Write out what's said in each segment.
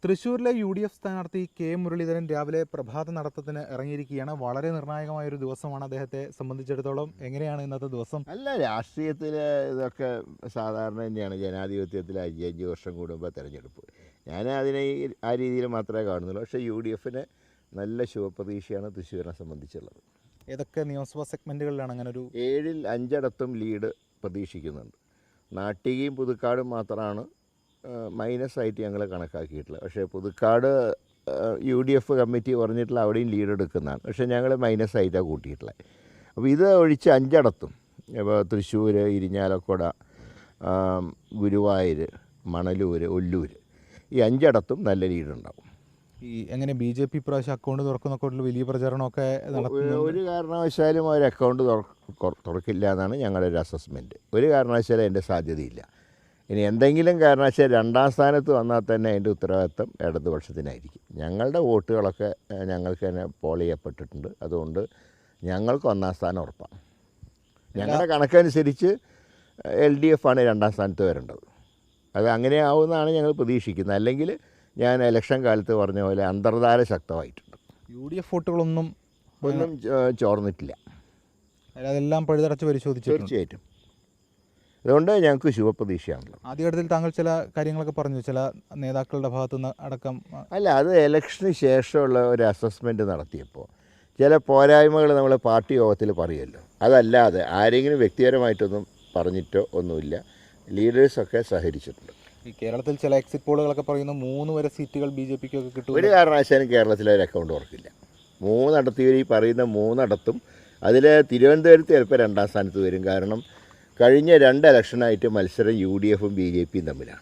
തൃശ്ശൂരിലെ UDF സ്ഥാനാർത്ഥി K Muraleedharan രാവിലെ പ്രഭാത നടത്തത്തിന് ഇറങ്ങിയിരിക്കുകയാണ്. വളരെ നിർണായകമായൊരു ദിവസമാണ് അദ്ദേഹത്തെ സംബന്ധിച്ചിടത്തോളം. എങ്ങനെയാണ് ഇന്നത്തെ ദിവസം? അല്ല, രാഷ്ട്രീയത്തിൽ ഇതൊക്കെ സാധാരണ തന്നെയാണ്. ജനാധിപത്യത്തിൽ 5 വർഷം കൂടുമ്പോൾ തിരഞ്ഞെടുപ്പ്. ഞാൻ അതിനെ ആ രീതിയിൽ മാത്രമേ കാണുന്നുള്ളൂ. പക്ഷേ UDFന് നല്ല ശുഭപ്രതീക്ഷയാണ് തൃശ്ശൂരിനെ സംബന്ധിച്ചുള്ളത്. ഏതൊക്കെ നിയമസഭാ സെഗ്മെൻറ്റുകളിലാണ് അങ്ങനെ ഒരു 7-ൽ 5 ലീഡ് പ്രതീക്ഷിക്കുന്നുണ്ട്. നാട്ടികയും പുതുക്കാടും മാത്രമാണ് മൈനസായിട്ട് ഞങ്ങൾ കണക്കാക്കിയിട്ടുള്ളത്. പക്ഷേ പുതുക്കാട് UDF കമ്മിറ്റി പറഞ്ഞിട്ടുള്ള അവിടെയും ലീഡ് എടുക്കുന്നതാണ്. പക്ഷേ ഞങ്ങൾ മൈനസായിട്ടാണ് കൂട്ടിയിട്ടുള്ളത്. അപ്പോൾ ഇത് ഒഴിച്ച് 5 ഇപ്പോൾ തൃശ്ശൂർ, ഇരിഞ്ഞാലക്കുട, ഗുരുവായൂർ, മണലൂർ, ഒല്ലൂർ, ഈ 5 നല്ല ലീഡുണ്ടാവും. ഈ എങ്ങനെ BJP പ്രാവശ്യം അക്കൗണ്ട് തുറക്കുന്നൊക്കെ വലിയ പ്രചാരണമൊക്കെ നടത്തുന്നു? ഒരു കാരണവശാലും അവർ അക്കൗണ്ട് തുറക്കില്ല എന്നാണ് ഞങ്ങളുടെ ഒരു അസസ്മെൻറ്റ്. ഒരു കാരണവശാലും അതിൻ്റെ സാധ്യതയില്ല. ഇനി എന്തെങ്കിലും കാരണവശാൽ 2ാം സ്ഥാനത്ത് വന്നാൽ തന്നെ അതിൻ്റെ ഉത്തരവാദിത്വം ഇടതുപക്ഷത്തിനായിരിക്കും. ഞങ്ങളുടെ വോട്ടുകളൊക്കെ ഞങ്ങൾക്ക് തന്നെ പോൾ ചെയ്യപ്പെട്ടിട്ടുണ്ട്. അതുകൊണ്ട് ഞങ്ങൾക്ക് 1ാം സ്ഥാനം ഉറപ്പാണ്. ഞങ്ങളുടെ കണക്കനുസരിച്ച് LDF ആണ് 2ാം സ്ഥാനത്ത് വരേണ്ടത്. അത് അങ്ങനെ ആവുമെന്നാണ് ഞങ്ങൾ പ്രതീക്ഷിക്കുന്നത്. അല്ലെങ്കിൽ ഞാൻ ഇലക്ഷൻ കാലത്ത് പറഞ്ഞ പോലെ അന്തർധാര ശക്തമായിട്ടുണ്ട്. UDF വോട്ടുകളൊന്നും ചോർന്നിട്ടില്ല. അതെല്ലാം പഴുതടച്ച് പരിശോധിച്ചു. തീർച്ചയായിട്ടും. അതുകൊണ്ട് ഞങ്ങൾക്ക് ശുഭപ്രതീക്ഷയാണല്ലോ. ആദ്യഘട്ടത്തിൽ താങ്കൾ ചില കാര്യങ്ങളൊക്കെ പറഞ്ഞു, ചില നേതാക്കളുടെ ഭാഗത്തുനിന്ന് അടക്കം. അല്ല, അത് ഇലക്ഷന് ശേഷമുള്ള ഒരു അസസ്മെൻറ്റ് നടത്തിയപ്പോൾ ചില പോരായ്മകൾ നമ്മൾ പാർട്ടി യോഗത്തിൽ പറയുമല്ലോ. അതല്ലാതെ ആരെങ്കിലും വ്യക്തിപരമായിട്ടൊന്നും പറഞ്ഞിട്ടോ ഒന്നുമില്ല. ലീഡേഴ്സൊക്കെ സഹകരിച്ചിട്ടുണ്ട്. ഈ കേരളത്തിൽ ചില എക്സിറ്റ് പോളുകളൊക്കെ പറയുന്നു 3 വരെ സീറ്റുകൾ BJPക്കൊക്കെ കിട്ടും. ഒരു കാരണവശാലും കേരളത്തിൽ ഒരു അക്കൗണ്ട് തുറക്കില്ല. 3 ഇവർ ഈ പറയുന്ന 3 അതിൽ തിരുവനന്തപുരത്ത് ചിലപ്പോൾ 2ാം സ്ഥാനത്ത് വരും. കാരണം കഴിഞ്ഞ 2 ഇലക്ഷനായിട്ട് മത്സരം UDFും BJPയും തമ്മിലാണ്.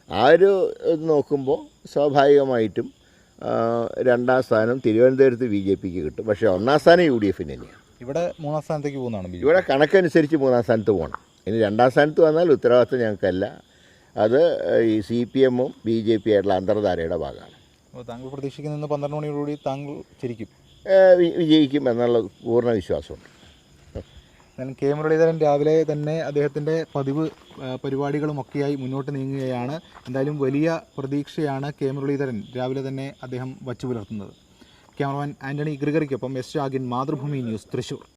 ആ ഒരു ഇത് നോക്കുമ്പോൾ സ്വാഭാവികമായിട്ടും 2ാം സ്ഥാനം തിരുവനന്തപുരത്ത് BJPക്ക് കിട്ടും. പക്ഷേ 1ാം സ്ഥാനം UDFന് തന്നെയാണ്. ഇവിടെ 3ാം സ്ഥാനത്തേക്ക് പോകുന്നതാണ്. ഇവിടെ കണക്കനുസരിച്ച് 3ാം സ്ഥാനത്ത് പോകണം. ഇനി 2ാം സ്ഥാനത്ത് വന്നാൽ ഉത്തരവാദിത്വം ഞങ്ങൾക്കല്ല. അത് ഈ CPMഉം BJP ആയിട്ടുള്ള അന്തർധാരയുടെ ഭാഗമാണ്. അപ്പോൾ താങ്കൾ പ്രതീക്ഷിക്കുന്ന 12 മണിയോടുകൂടി താങ്കൾ വിജയിക്കും എന്നുള്ള പൂർണ്ണ വിശ്വാസമുണ്ട്. എന്നാലും കെ മുരളീധരൻ രാവിലെ തന്നെ അദ്ദേഹത്തിൻ്റെ പതിവ് പരിപാടികളുമൊക്കെയായി മുന്നോട്ട് നീങ്ങുകയാണ്. എന്തായാലും വലിയ പ്രതീക്ഷയാണ് കെ മുരളീധരൻ രാവിലെ തന്നെ അദ്ദേഹം വച്ചു പുലർത്തുന്നത്. ക്യാമറമാൻ ആൻ്റണി ഗ്രിഗറിക്കൊപ്പം S. രാഗിൻ, മാതൃഭൂമി ന്യൂസ്, തൃശ്ശൂർ.